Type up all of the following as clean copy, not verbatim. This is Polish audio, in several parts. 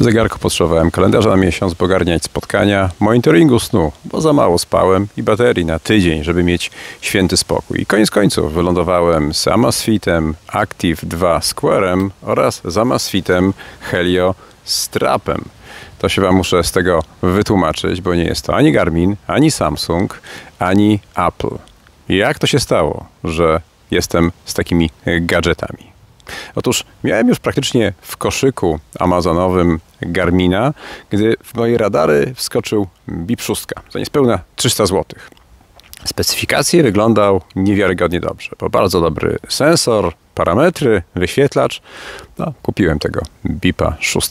W zegarku potrzebowałem kalendarza na miesiąc, by ogarniać spotkania, monitoringu snu, bo za mało spałem i baterii na tydzień, żeby mieć święty spokój. I koniec końców wylądowałem z Amazfitem Active 2 Square'em oraz z Amazfitem Helio Strapem. To się wam muszę z tego wytłumaczyć, bo nie jest to ani Garmin, ani Samsung, ani Apple. Jak to się stało, że jestem z takimi gadżetami? Otóż miałem już praktycznie w koszyku amazonowym Garmina, gdy w moje radary wskoczył BIP 6 za niespełna 300 zł. Specyfikacje wyglądał niewiarygodnie dobrze, bo bardzo dobry sensor, parametry, wyświetlacz. No, kupiłem tego BIPa 6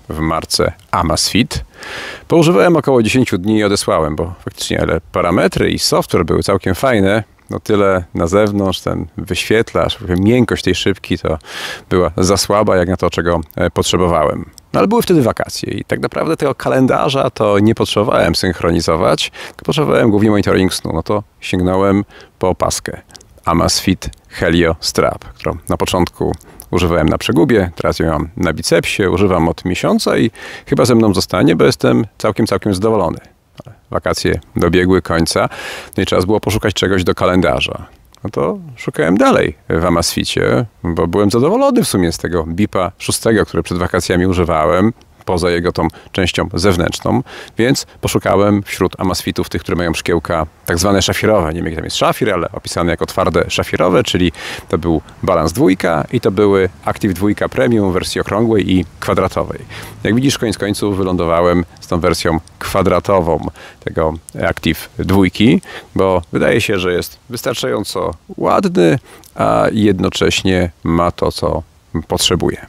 w marce Amazfit. Poużywałem około 10 dni i odesłałem, bo faktycznie ale parametry i software były całkiem fajne. No tyle na zewnątrz, ten wyświetlacz, miękkość tej szybki to była za słaba jak na to, czego potrzebowałem. No ale były wtedy wakacje i tak naprawdę tego kalendarza to nie potrzebowałem synchronizować, tylko potrzebowałem głównie monitoring snu. No to sięgnąłem po opaskę Amazfit Helio Strap, którą na początku używałem na przegubie, teraz ją mam na bicepsie, używam od miesiąca i chyba ze mną zostanie, bo jestem całkiem zadowolony. Wakacje dobiegły końca, no i trzeba było poszukać czegoś do kalendarza. No to szukałem dalej w Amazficie, bo byłem zadowolony w sumie z tego BIPa 6, który przed wakacjami używałem, poza jego tą częścią zewnętrzną, więc poszukałem wśród Amazfitów tych, które mają szkiełka tak zwane szafirowe. Nie wiem, jaki tam jest szafir, ale opisane jako twarde szafirowe, czyli to był Balance 2 i to były Active 2 Premium w wersji okrągłej i kwadratowej. Jak widzisz, koniec końców wylądowałem z tą wersją kwadratową tego Active 2, bo wydaje się, że jest wystarczająco ładny, a jednocześnie ma to, co potrzebuje.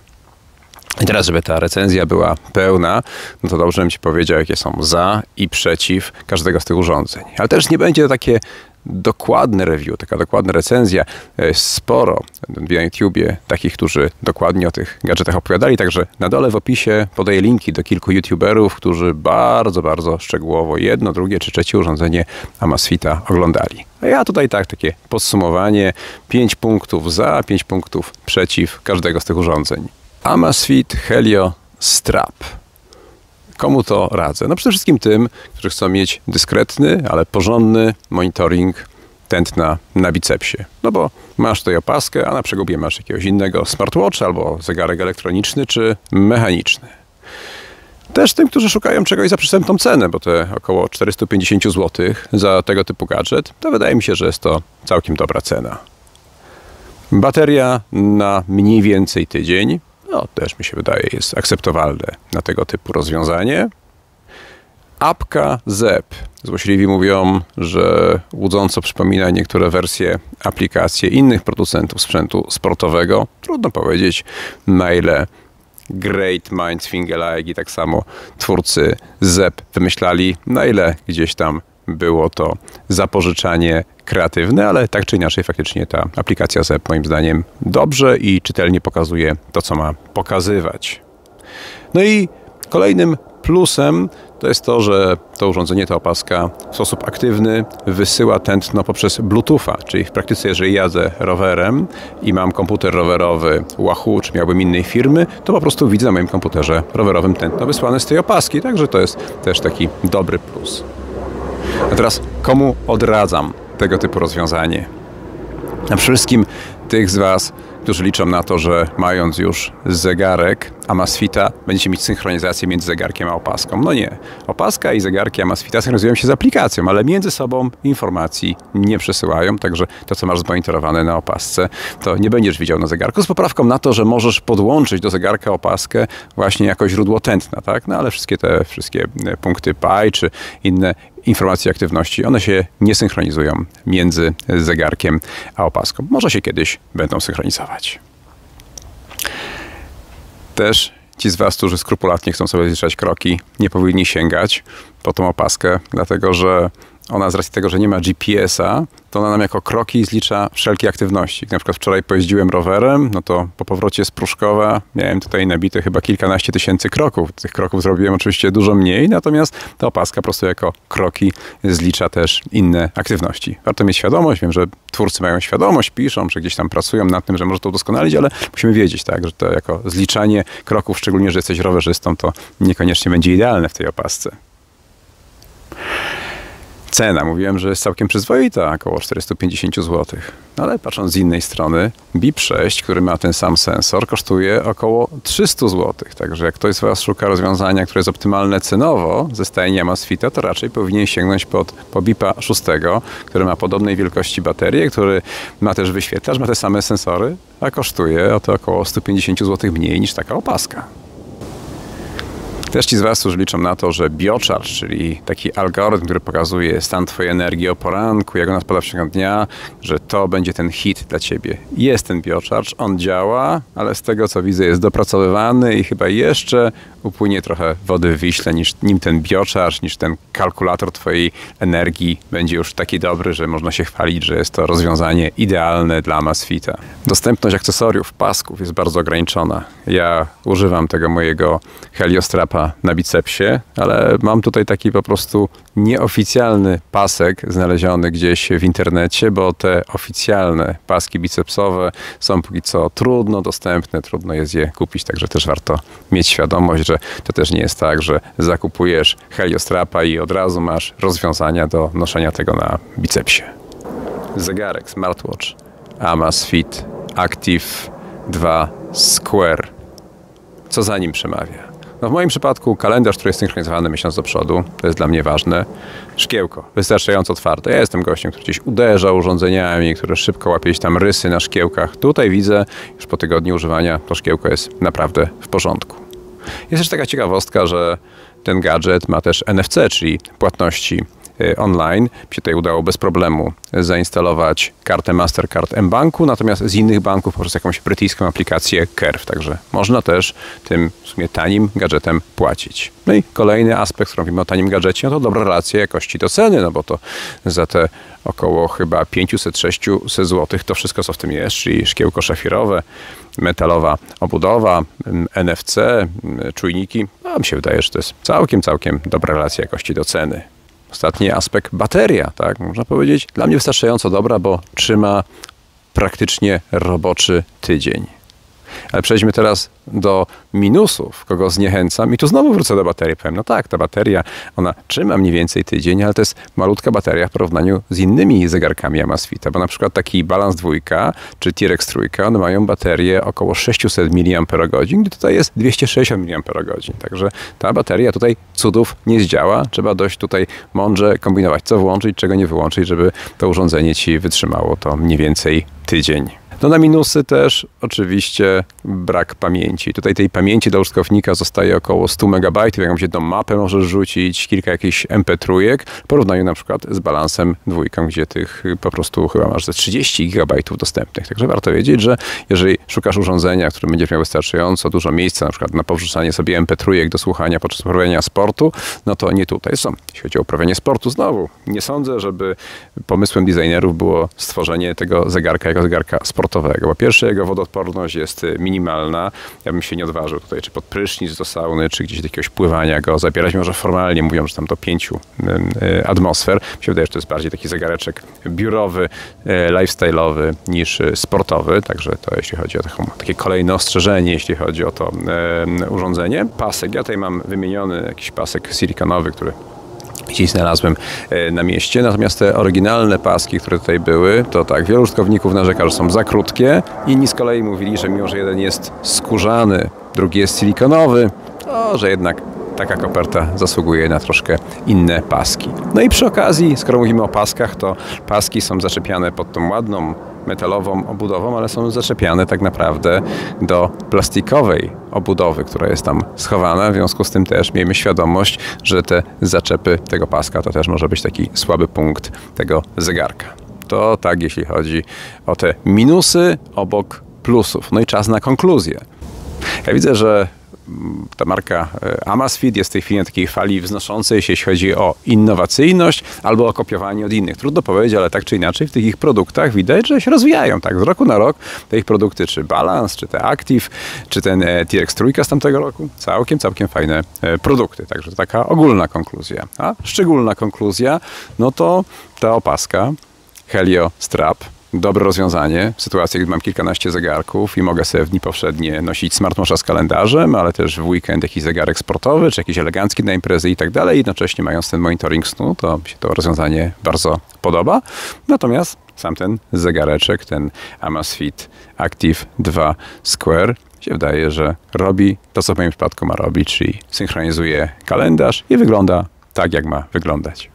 I teraz, żeby ta recenzja była pełna, no to dobrze bym ci powiedział, jakie są za i przeciw każdego z tych urządzeń. Ale też nie będzie to takie dokładne review, taka dokładna recenzja. Jest sporo na YouTubie takich, którzy dokładnie o tych gadżetach opowiadali, także na dole w opisie podaję linki do kilku youtuberów, którzy bardzo szczegółowo jedno, drugie czy trzecie urządzenie Amazfita oglądali. A ja tutaj takie podsumowanie, 5 punktów za, 5 punktów przeciw każdego z tych urządzeń. Amazfit Helio Strap. Komu to radzę? No przede wszystkim tym, którzy chcą mieć dyskretny, ale porządny monitoring tętna na bicepsie. No bo masz tutaj opaskę, a na przegubie masz jakiegoś innego smartwatcha albo zegarek elektroniczny czy mechaniczny. Też tym, którzy szukają czegoś za przystępną cenę, bo te około 450 zł za tego typu gadżet, to wydaje mi się, że jest to całkiem dobra cena. Bateria na mniej więcej tydzień. No, też mi się wydaje, jest akceptowalne na tego typu rozwiązanie. Apka ZEP. Złośliwi mówią, że łudząco przypomina niektóre wersje aplikacji innych producentów sprzętu sportowego. Trudno powiedzieć, na ile Great Minds Think Alike i tak samo twórcy ZEP wymyślali, na ile gdzieś tam było to zapożyczanie kreatywne, ale tak czy inaczej faktycznie ta aplikacja ZEP moim zdaniem dobrze i czytelnie pokazuje to, co ma pokazywać. No i kolejnym plusem to jest to, że to urządzenie, ta opaska w sposób aktywny wysyła tętno poprzez Bluetootha, czyli w praktyce jeżeli jadę rowerem i mam komputer rowerowy Wahoo, czy miałbym innej firmy, to po prostu widzę na moim komputerze rowerowym tętno wysłane z tej opaski, także to jest też taki dobry plus. A teraz komu odradzam tego typu rozwiązanie? A przede wszystkim tych z Was, którzy liczą na to, że mając już zegarek Amazfita, będziecie mieć synchronizację między zegarkiem a opaską. No nie. Opaska i zegarki Amazfita synchronizują się z aplikacją, ale między sobą informacji nie przesyłają, także to, co masz zmonitorowane na opasce, to nie będziesz widział na zegarku, z poprawką na to, że możesz podłączyć do zegarka opaskę właśnie jako źródło tętna, tak? No ale wszystkie punkty PI czy inne informacje aktywności, one się nie synchronizują między zegarkiem a opaską. Może się kiedyś będą synchronizować. Też ci z Was, którzy skrupulatnie chcą sobie zliczać kroki, nie powinni sięgać po tą opaskę, dlatego że ona z racji tego, że nie ma GPS-a, to ona nam jako kroki zlicza wszelkie aktywności. Na przykład wczoraj pojeździłem rowerem, no to po powrocie z Pruszkowa miałem tutaj nabite chyba kilkanaście tysięcy kroków. Tych kroków zrobiłem oczywiście dużo mniej, natomiast ta opaska po prostu jako kroki zlicza też inne aktywności. Warto mieć świadomość, wiem, że twórcy mają świadomość, piszą, że gdzieś tam pracują nad tym, że może to udoskonalić, ale musimy wiedzieć, tak, że to jako zliczanie kroków, szczególnie, że jesteś rowerzystą, to niekoniecznie będzie idealne w tej opasce. Cena, mówiłem, że jest całkiem przyzwoita, około 450 zł. Ale patrząc z innej strony, BIP 6, który ma ten sam sensor, kosztuje około 300 zł. Także jak ktoś z Was szuka rozwiązania, które jest optymalne cenowo ze stajni Amazfita, to raczej powinien sięgnąć po BIPa 6, który ma podobnej wielkości baterię, który ma też wyświetlacz, ma te same sensory, a kosztuje około 150 zł mniej niż taka opaska. Też ci z Was, którzy liczą na to, że BioCharge, czyli taki algorytm, który pokazuje stan Twojej energii o poranku, jak ona spada w ciągu dnia, że to będzie ten hit dla Ciebie. Jest ten BioCharge, on działa, ale z tego co widzę jest dopracowywany i chyba jeszcze upłynie trochę wody w Wiśle, nim ten BioCharge, niż ten kalkulator Twojej energii będzie już taki dobry, że można się chwalić, że jest to rozwiązanie idealne dla Amazfita. Dostępność akcesoriów, pasków jest bardzo ograniczona. Ja używam tego mojego Heliostrapa na bicepsie, ale mam tutaj taki po prostu nieoficjalny pasek znaleziony gdzieś w internecie, bo te oficjalne paski bicepsowe są póki co trudno dostępne, trudno jest je kupić, także też warto mieć świadomość, że to też nie jest tak, że zakupujesz Heliostrapa i od razu masz rozwiązania do noszenia tego na bicepsie. Zegarek smartwatch Amazfit Active 2 Square. Co za nim przemawia? No w moim przypadku kalendarz, który jest synchronizowany miesiąc do przodu, to jest dla mnie ważne. Szkiełko, wystarczająco twarde. Ja jestem gościem, który gdzieś uderza urządzeniami, który szybko łapie gdzieś tam rysy na szkiełkach. Tutaj widzę, już po tygodniu używania, to szkiełko jest naprawdę w porządku. Jest też taka ciekawostka, że ten gadżet ma też NFC, czyli płatności online. Mi się tutaj udało bez problemu zainstalować kartę Mastercard mBanku, natomiast z innych banków poprzez jakąś brytyjską aplikację Curve. Także można też tym w sumie tanim gadżetem płacić. No i kolejny aspekt, skoro mówimy o tanim gadżecie, no to dobra relacja jakości do ceny, no bo to za te około chyba 500-600 zł to wszystko, co w tym jest, czyli szkiełko szafirowe, metalowa obudowa, NFC, czujniki, no mi się wydaje, że to jest całkiem dobra relacja jakości do ceny. Ostatni aspekt, bateria, tak, można powiedzieć, dla mnie wystarczająco dobra, bo trzyma praktycznie roboczy tydzień. Ale przejdźmy teraz do minusów, kogo zniechęcam i tu znowu wrócę do baterii. Powiem, no tak, ta bateria, ona trzyma mniej więcej tydzień, ale to jest malutka bateria w porównaniu z innymi zegarkami Amazfita, bo na przykład taki Balance 2 czy T-Rex 3, one mają baterię około 600 mAh, gdzie tutaj jest 260 mAh. Także ta bateria tutaj cudów nie zdziała. Trzeba dość tutaj mądrze kombinować, co włączyć, czego nie wyłączyć, żeby to urządzenie Ci wytrzymało to mniej więcej tydzień. No na minusy też oczywiście brak pamięci. Tutaj tej pamięci dla użytkownika zostaje około 100 MB, jakąś jedną mapę możesz rzucić, kilka jakichś MP3 w porównaniu na przykład z Balancem 2, gdzie tych po prostu chyba masz ze 30 GB dostępnych. Także warto wiedzieć, że jeżeli szukasz urządzenia, które będzie miało wystarczająco dużo miejsca, na przykład na powrzucanie sobie MP3 do słuchania podczas uprawiania sportu, no to nie tutaj są. Jeśli chodzi o uprawianie sportu, znowu nie sądzę, żeby pomysłem designerów było stworzenie tego zegarka jako zegarka sportowego. Po pierwsze, jego wodoodporność jest minimalna. Ja bym się nie odważył tutaj, czy pod prysznic do sauny, czy gdzieś do jakiegoś pływania go zabierać. Może formalnie mówią, że tam do 5 atmosfer. Mi się wydaje, że to jest bardziej taki zegareczek biurowy, lifestyle'owy niż sportowy. Także to jeśli chodzi o takie kolejne ostrzeżenie, jeśli chodzi o to urządzenie. Pasek. Ja tutaj mam wymieniony jakiś pasek silikonowy, który gdzieś znalazłem na mieście. Natomiast te oryginalne paski, które tutaj były, to tak, wielu użytkowników narzeka, że są za krótkie. Inni z kolei mówili, że mimo, że jeden jest skórzany, drugi jest silikonowy, to że jednak taka koperta zasługuje na troszkę inne paski. No i przy okazji, skoro mówimy o paskach, to paski są zaczepiane pod tą ładną metalową obudową, ale są zaczepiane tak naprawdę do plastikowej obudowy, która jest tam schowana. W związku z tym też miejmy świadomość, że te zaczepy tego paska to też może być taki słaby punkt tego zegarka. To tak, jeśli chodzi o te minusy obok plusów. No i czas na konkluzję. Ja widzę, że ta marka Amazfit jest w tej chwili na takiej fali wznoszącej się, jeśli chodzi o innowacyjność albo o kopiowanie od innych. Trudno powiedzieć, ale tak czy inaczej w tych ich produktach widać, że się rozwijają. Tak, z roku na rok te ich produkty, czy Balance, czy te Active, czy ten T-Rex trójka z tamtego roku, całkiem fajne produkty. Także to taka ogólna konkluzja. A szczególna konkluzja, no to ta opaska Helio Strap. Dobre rozwiązanie w sytuacji, gdy mam kilkanaście zegarków i mogę sobie w dni powszednie nosić smartwatcha z kalendarzem, ale też w weekend jakiś zegarek sportowy, czy jakiś elegancki na imprezy i tak dalej. Jednocześnie mając ten monitoring snu, to mi się to rozwiązanie bardzo podoba. Natomiast sam ten zegareczek, ten Amazfit Active 2 Square się wydaje, że robi to, co w moim przypadku ma robić, czyli synchronizuje kalendarz i wygląda tak, jak ma wyglądać.